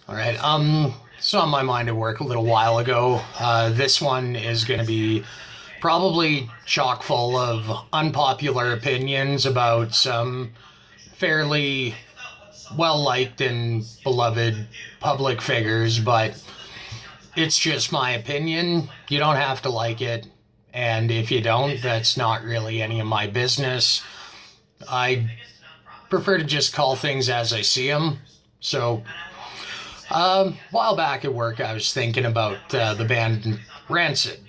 All right. It's on my mind at work a little while ago. This one is going to be probably chock full of unpopular opinions about some fairly well liked and beloved public figures, but it's just my opinion. You don't have to like it. And if you don't, that's not really any of my business. I prefer to just call things as I see them. So a while back at work, I was thinking about the band Rancid.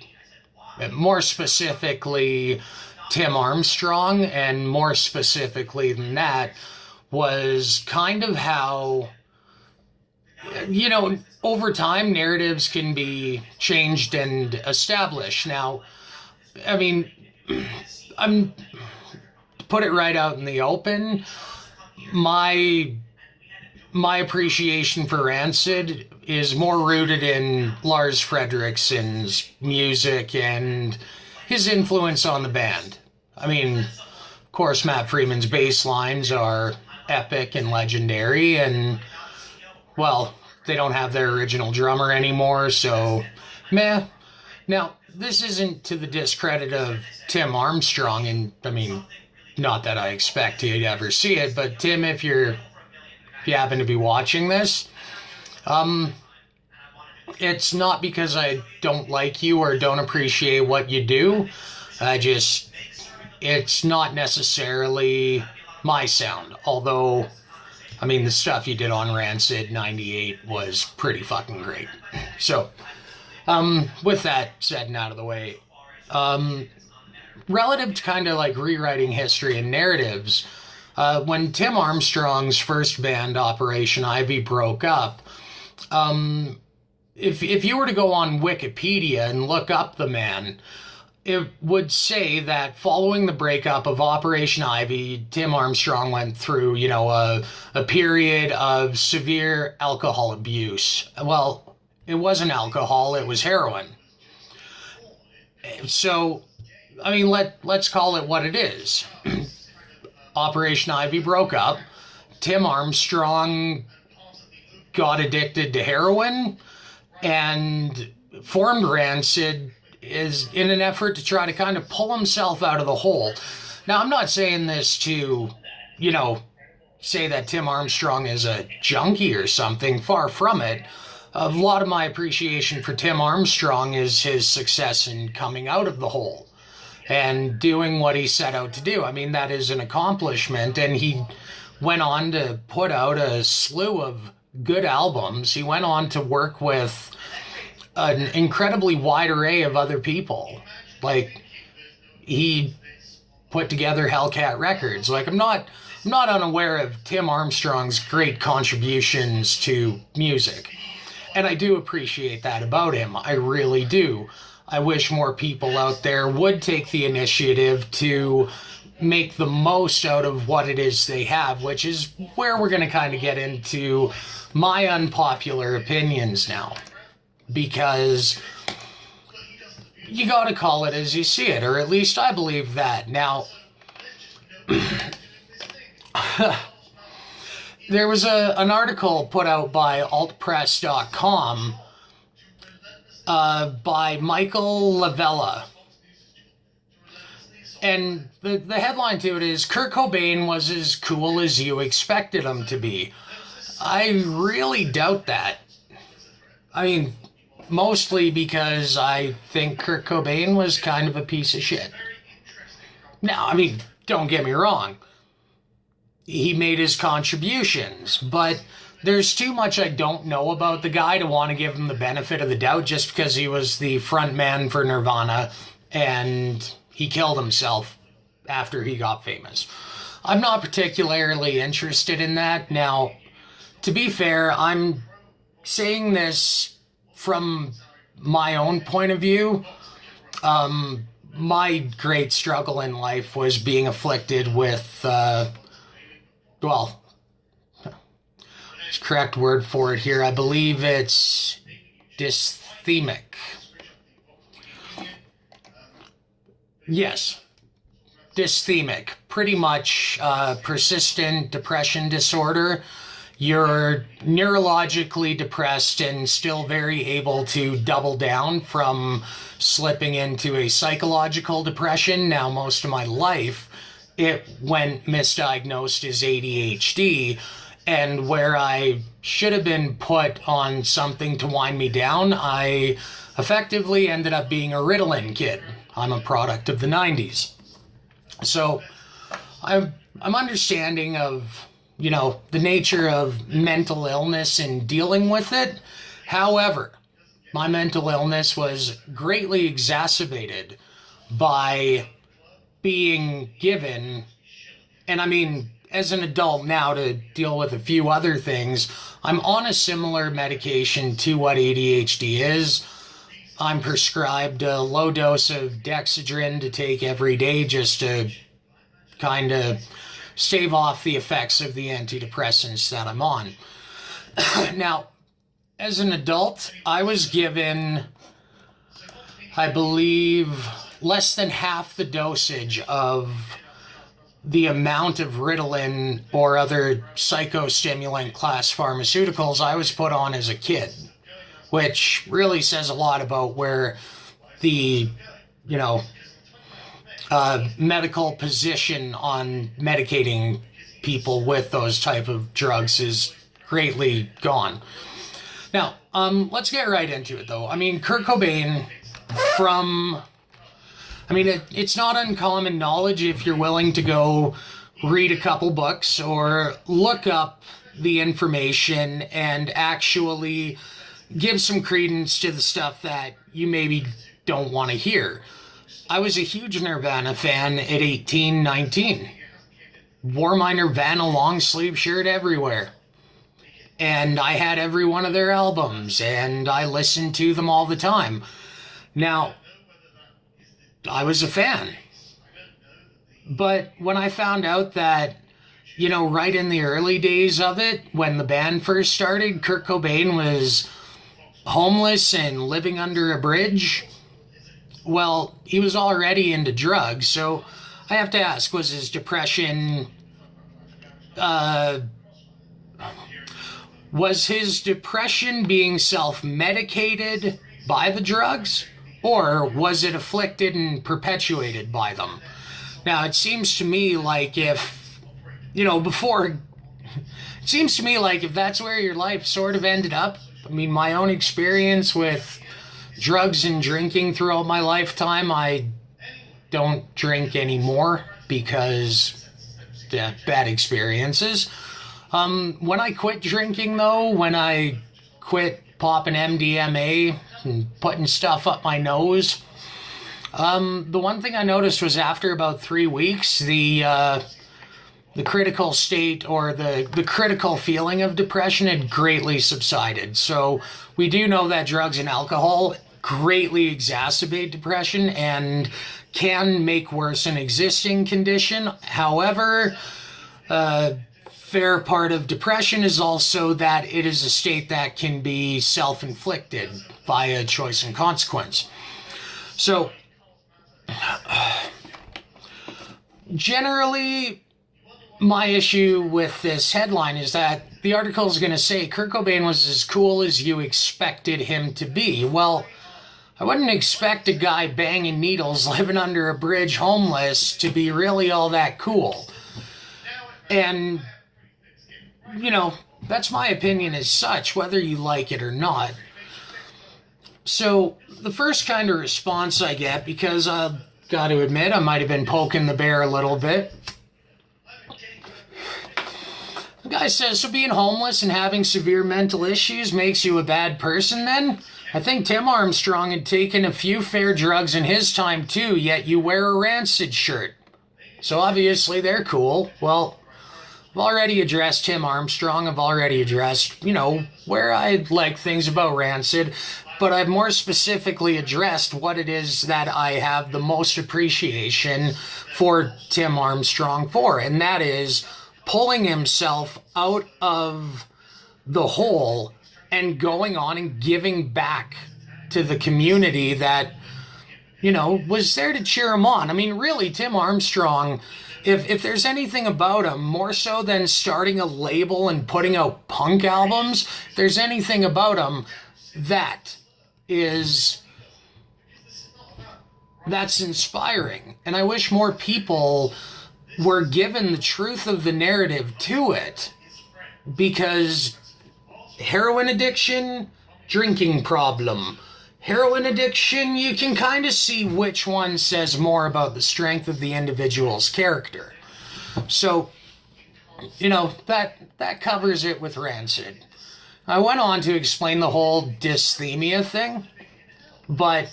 More specifically, Tim Armstrong, and more specifically than that, was kind of how, over time, narratives can be changed and established. Now, I mean, I'm put it right out in the open. My my appreciation for Rancid is more rooted in Lars Fredriksson's music and his influence on the band. I mean, of course, Matt Freeman's bass lines are epic and legendary, and, well, they don't have their original drummer anymore, so meh. Now, this isn't to the discredit of Tim Armstrong, and, I mean, not that I expect you to ever see it, but Tim, if you happen to be watching this, it's not because I don't like you or don't appreciate what you do. It's not necessarily my sound. Although, I mean, the stuff you did on Rancid 98 was pretty fucking great. So, with that said and out of the way, relative to kind of like rewriting history and narratives, when Tim Armstrong's first band, Operation Ivy, broke up, if you were to go on Wikipedia and look up the man, it would say that following the breakup of Operation Ivy, Tim Armstrong went through, a period of severe alcohol abuse. Well, it wasn't alcohol, it was heroin. So, I mean, let's call it what it is. Operation Ivy broke up. Tim Armstrong got addicted to heroin and formed Rancid is in an effort to try to kind of pull himself out of the hole. Now, I'm not saying this to, say that Tim Armstrong is a junkie or something. Far from it. A lot of my appreciation for Tim Armstrong is his success in coming out of the hole and doing what he set out to do. I mean, that is an accomplishment, and he went on to put out a slew of good albums. He went on to work with an incredibly wide array of other people. Like, he put together Hellcat Records. Like, I'm not unaware of Tim Armstrong's great contributions to music. And I do appreciate that about him. I really do. I wish more people out there would take the initiative to make the most out of what it is they have, which is where we're going to kind of get into my unpopular opinions now. Because you got to call it as you see it, or at least I believe that. Now, there was an article put out by altpress.com by Michael Lavella. And the headline to it is, Kurt Cobain was as cool as you expected him to be. I really doubt that. I mean, mostly because I think Kurt Cobain was kind of a piece of shit. Now, I mean, don't get me wrong. He made his contributions, but there's too much I don't know about the guy to want to give him the benefit of the doubt just because he was the front man for Nirvana and he killed himself after he got famous. I'm not particularly interested in that. Now, to be fair, I'm saying this from my own point of view. My great struggle in life was being afflicted with, correct word for it here. I believe it's dysthemic. Yes, dysthemic. Pretty much persistent depression disorder. you're neurologically depressed and still very able to double down from slipping into a psychological depression. Now, most of my life, it went misdiagnosed as ADHD, and where I should have been put on something to wind me down, I effectively ended up being a Ritalin kid. I'm a product of the 90s. So I'm understanding of, the nature of mental illness and dealing with it. However, my mental illness was greatly exacerbated by being given, and I mean, as an adult now, to deal with a few other things, I'm on a similar medication to what ADHD is. I'm prescribed a low dose of dexedrine to take every day just to kind of stave off the effects of the antidepressants that I'm on. Now, as an adult, I was given, I believe, less than half the dosage of the amount of Ritalin or other psychostimulant class pharmaceuticals I was put on as a kid, which really says a lot about where the, medical position on medicating people with those type of drugs is greatly gone. Now, let's get right into it, though. I mean, Kurt Cobain, it's not uncommon knowledge if you're willing to go read a couple books or look up the information and actually give some credence to the stuff that you maybe don't want to hear. I was a huge Nirvana fan at 18, 19. Wore my Nirvana long sleeve shirt everywhere. And I had every one of their albums, and I listened to them all the time. Now, I was a fan. But when I found out that, right in the early days of it, when the band first started, Kurt Cobain was homeless and living under a bridge, well, he was already into drugs. So I have to ask, was his depression, being self-medicated by the drugs? Or was it afflicted and perpetuated by them? Now, it seems to me like if that's where your life sort of ended up. I mean, my own experience with drugs and drinking throughout my lifetime, I don't drink anymore because bad experiences. When I quit drinking, though, when I quit popping MDMA and putting stuff up my nose, the one thing I noticed was after about 3 weeks, the critical state or the critical feeling of depression had greatly subsided. So we do know that drugs and alcohol greatly exacerbate depression and can make worse an existing condition. However, fair part of depression is also that it is a state that can be self-inflicted via choice and consequence. So, generally, my issue with this headline is that the article is going to say Kurt Cobain was as cool as you expected him to be. Well, I wouldn't expect a guy banging needles, living under a bridge, homeless, to be really all that cool. And, that's my opinion as such, whether you like it or not. So, the first kind of response I get, because I've got to admit, I might have been poking the bear a little bit. The guy says, so being homeless and having severe mental issues makes you a bad person then? I think Tim Armstrong had taken a few fair drugs in his time too, yet you wear a Rancid shirt. So obviously they're cool. Well, I've already addressed Tim Armstrong. I've already addressed, where I like things about Rancid. But I've more specifically addressed what it is that I have the most appreciation for Tim Armstrong for. And that is pulling himself out of the hole and going on and giving back to the community that, was there to cheer him on. I mean, really, Tim Armstrong, If there's anything about him, more so than starting a label and putting out punk albums, if there's anything about him, that's inspiring. And I wish more people were given the truth of the narrative to it, because heroin addiction, drinking problem. Heroin addiction, you can kind of see which one says more about the strength of the individual's character. So, that covers it with Rancid. I went on to explain the whole dysthemia thing, but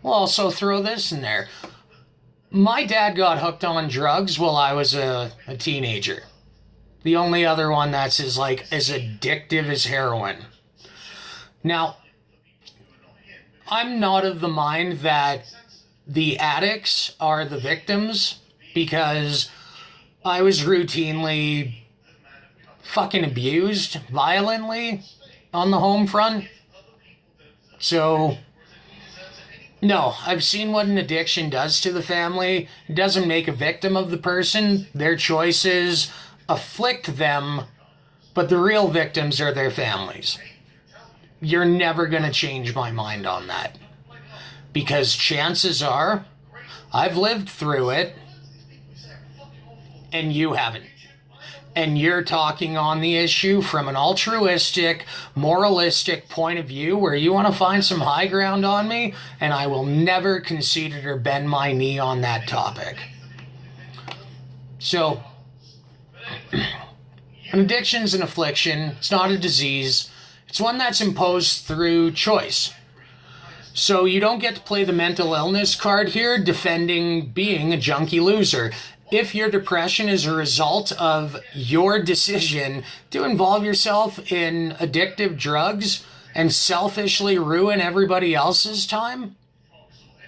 we'll also throw this in there. My dad got hooked on drugs while I was a teenager. The only other one that's as addictive as heroin. Now, I'm not of the mind that the addicts are the victims, because I was routinely fucking abused violently on the home front. So, no, I've seen what an addiction does to the family. It doesn't make a victim of the person. Their choices afflict them, but the real victims are their families. You're never going to change my mind on that. Because chances are, I've lived through it, and you haven't. And you're talking on the issue from an altruistic, moralistic point of view where you want to find some high ground on me, and I will never concede it or bend my knee on that topic. So, an addiction's an affliction. It's not a disease. It's one that's imposed through choice. So you don't get to play the mental illness card here, defending being a junkie loser. If your depression is a result of your decision to involve yourself in addictive drugs and selfishly ruin everybody else's time,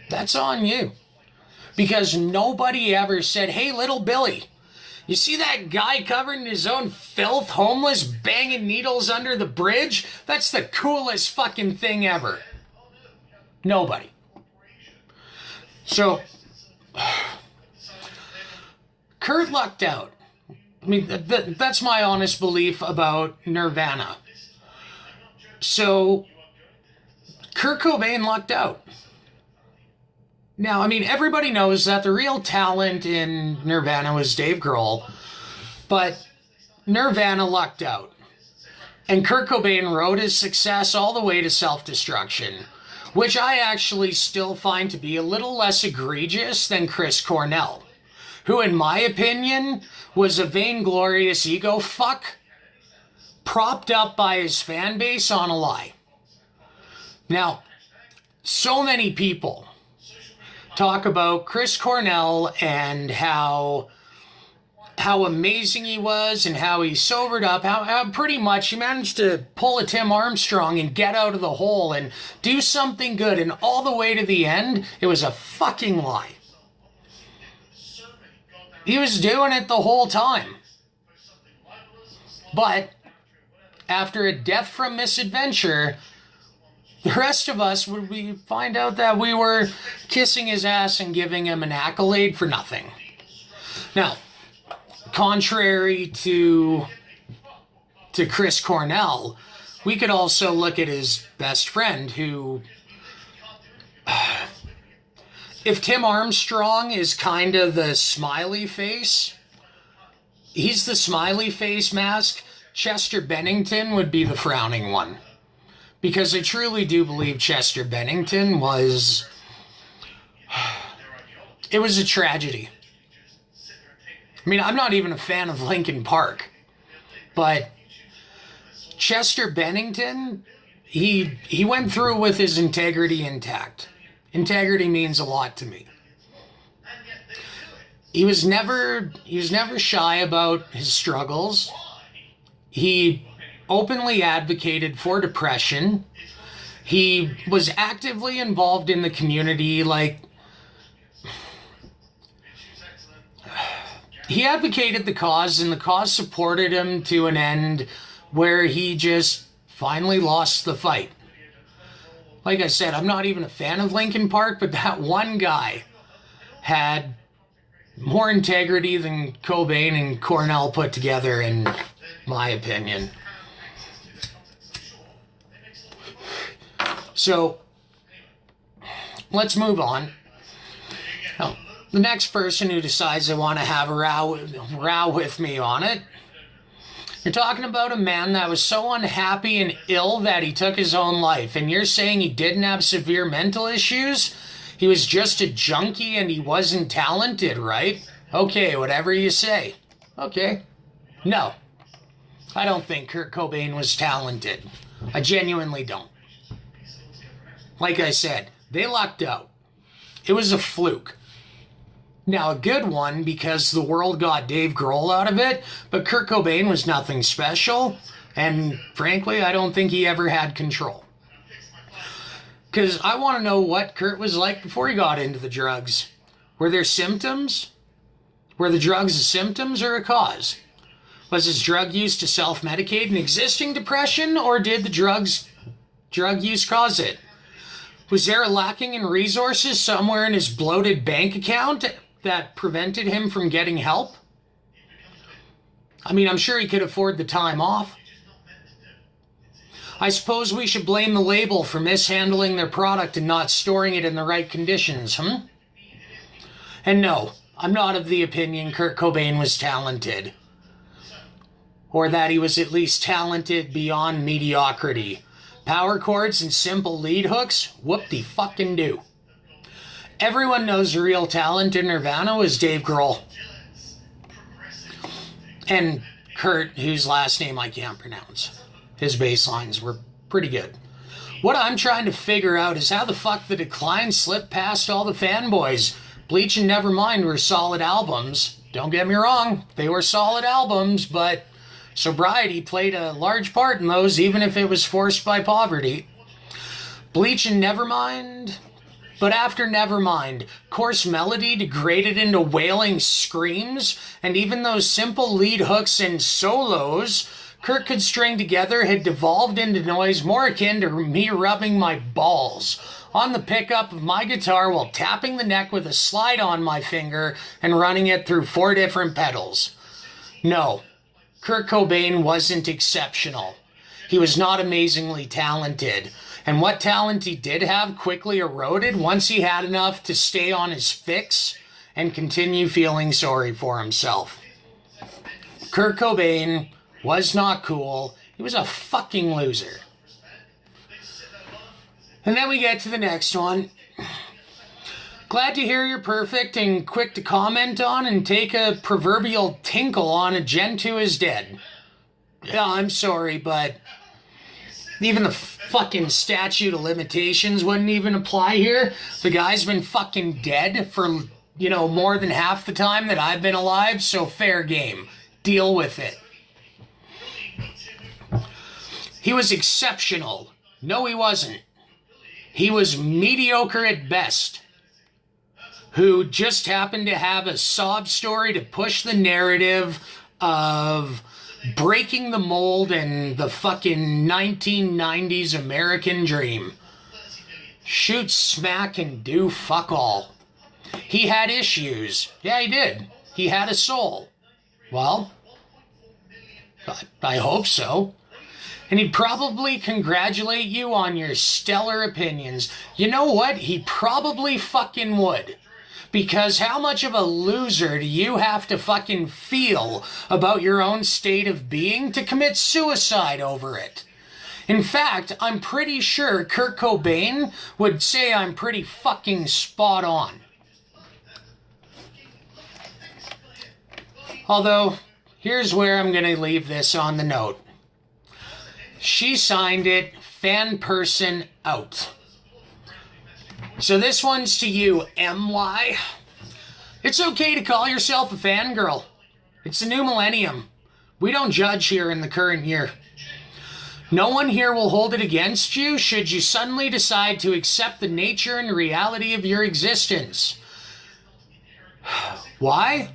that's on you. Because nobody ever said, hey, little Billy, you see that guy covered in his own filth, homeless, banging needles under the bridge? That's the coolest fucking thing ever. Nobody. So, Kurt lucked out. I mean, that's my honest belief about Nirvana. So, Kurt Cobain lucked out. Now, I mean, everybody knows that the real talent in Nirvana was Dave Grohl, but Nirvana lucked out. And Kurt Cobain rode his success all the way to self-destruction, which I actually still find to be a little less egregious than Chris Cornell, who, in my opinion, was a vainglorious ego fuck propped up by his fan base on a lie. Now, so many people talk about Chris Cornell and how amazing he was and how he sobered up, how pretty much he managed to pull a Tim Armstrong and get out of the hole and do something good, and all the way to the end, it was a fucking lie. He was doing it the whole time. But after a death from misadventure, the rest of us would find out that we were kissing his ass and giving him an accolade for nothing. Now, contrary to Chris Cornell, we could also look at his best friend, who, if Tim Armstrong is kind of the smiley face, he's the smiley face mask, Chester Bennington would be the frowning one. Because I truly do believe Chester Bennington was a tragedy. I mean, I'm not even a fan of Linkin Park, but Chester Bennington, he went through with his integrity intact. Integrity means a lot to me. He was never shy about his struggles. He openly advocated for depression. He was actively involved in the community, he advocated the cause, and the cause supported him to an end where he just finally lost the fight. Like I said, I'm not even a fan of Linkin Park, but that one guy had More integrity than Cobain and Cornell put together, in my opinion. So, let's move on. Now, the next person who decides they want to have a row with me on it, you're talking about a man that was so unhappy and ill that he took his own life, and you're saying he didn't have severe mental issues? He was just a junkie and he wasn't talented, right? Okay, whatever you say. Okay. No. I don't think Kurt Cobain was talented. I genuinely don't. Like I said, they lucked out. It was a fluke. Now, a good one because the world got Dave Grohl out of it, but Kurt Cobain was nothing special, and frankly, I don't think he ever had control. Because I want to know what Kurt was like before he got into the drugs. Were there symptoms? Were the drugs a symptoms or a cause? Was his drug use to self-medicate an existing depression, or did the drug use cause it? Was there a lacking in resources somewhere in his bloated bank account that prevented him from getting help? I mean, I'm sure he could afford the time off. I suppose we should blame the label for mishandling their product and not storing it in the right conditions, And no, I'm not of the opinion Kurt Cobain was talented. Or that he was at least talented beyond mediocrity. Power chords and simple lead hooks? Whoop-de-fucking-do. Everyone knows the real talent in Nirvana was Dave Grohl. And Kurt, whose last name I can't pronounce. His bass lines were pretty good. What I'm trying to figure out is how the fuck the Decline slipped past all the fanboys. Bleach and Nevermind were solid albums. Don't get me wrong, they were solid albums, but sobriety played a large part in those, even if it was forced by poverty. Bleach and Nevermind? But after Nevermind, coarse melody degraded into wailing screams, and even those simple lead hooks and solos Kurt could string together had devolved into noise more akin to me rubbing my balls on the pickup of my guitar while tapping the neck with a slide on my finger and running it through 4 different pedals. No, Kurt Cobain wasn't exceptional. He was not amazingly talented. And what talent he did have quickly eroded once he had enough to stay on his fix and continue feeling sorry for himself. Kurt Cobain was not cool. He was a fucking loser. And then we get to the next one. Glad to hear you're perfect and quick to comment on and take a proverbial tinkle on a gent who is dead. Yeah, I'm sorry, but even the fucking statute of limitations wouldn't even apply here. The guy's been fucking dead for, more than half the time that I've been alive, so fair game. Deal with it. He was exceptional. No, he wasn't. He was mediocre at best. Who just happened to have a sob story to push the narrative of breaking the mold and the fucking 1990s American dream. Shoot smack and do fuck all. He had issues. Yeah, he did. He had a soul. Well, I hope so. And he'd probably congratulate you on your stellar opinions. You know what? He probably fucking would. Because how much of a loser do you have to fucking feel about your own state of being to commit suicide over it? In fact, I'm pretty sure Kurt Cobain would say I'm pretty fucking spot on. Although, here's where I'm going to leave this on the note. She signed it, fan person out. So this one's to you, MY. It's okay to call yourself a fangirl. It's the new millennium. We don't judge here in the current year. No one here will hold it against you should you suddenly decide to accept the nature and reality of your existence. Why?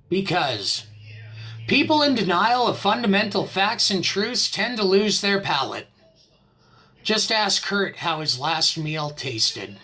Because people in denial of fundamental facts and truths tend to lose their palate. Just ask Kurt how his last meal tasted.